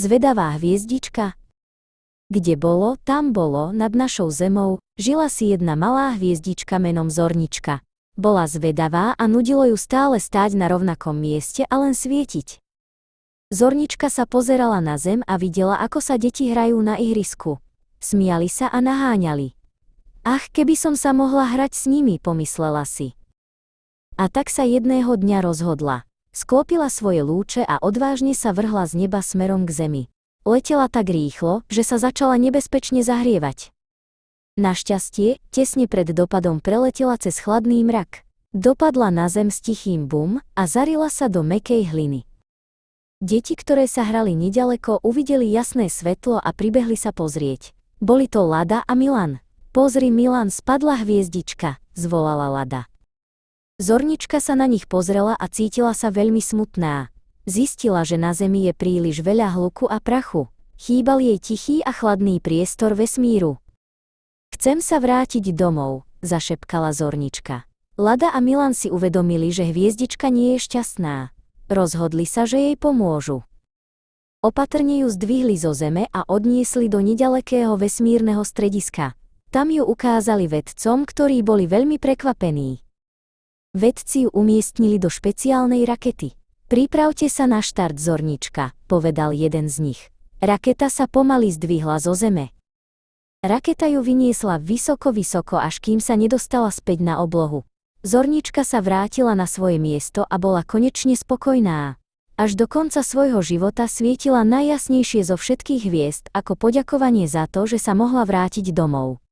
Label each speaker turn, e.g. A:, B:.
A: Zvedavá hviezdička? Kde bolo, tam bolo, nad našou zemou, žila si jedna malá hviezdička menom Zornička. Bola zvedavá a nudilo ju stále stáť na rovnakom mieste a len svietiť. Zornička sa pozerala na zem a videla, ako sa deti hrajú na ihrisku. Smiali sa a naháňali. Ach, keby som sa mohla hrať s nimi, pomyslela si. A tak sa jedného dňa rozhodla. Sklopila svoje lúče a odvážne sa vrhla z neba smerom k zemi. Letela tak rýchlo, že sa začala nebezpečne zahrievať. Našťastie, tesne pred dopadom preletela cez chladný mrak. Dopadla na zem s tichým bum a zarila sa do mäkkej hliny. Deti, ktoré sa hrali nedaleko, uvideli jasné svetlo a pribehli sa pozrieť. Boli to Lada a Milan. Pozri, Milan, spadla hviezdička, zvolala Lada. Zornička sa na nich pozrela a cítila sa veľmi smutná. Zistila, že na zemi je príliš veľa hluku a prachu. Chýbal jej tichý a chladný priestor vesmíru. Chcem sa vrátiť domov, zašepkala Zornička. Lada a Milan si uvedomili, že hviezdička nie je šťastná. Rozhodli sa, že jej pomôžu. Opatrne ju zdvihli zo zeme a odniesli do nedalekého vesmírneho strediska. Tam ju ukázali vedcom, ktorí boli veľmi prekvapení. Vedci ju umiestnili do špeciálnej rakety. Pripravte sa na štart, Zornička, povedal jeden z nich. Raketa sa pomaly zdvihla zo zeme. Raketa ju vyniesla vysoko, až kým sa nedostala späť na oblohu. Zornička sa vrátila na svoje miesto a bola konečne spokojná. Až do konca svojho života svietila najjasnejšie zo všetkých hviezd ako poďakovanie za to, že sa mohla vrátiť domov.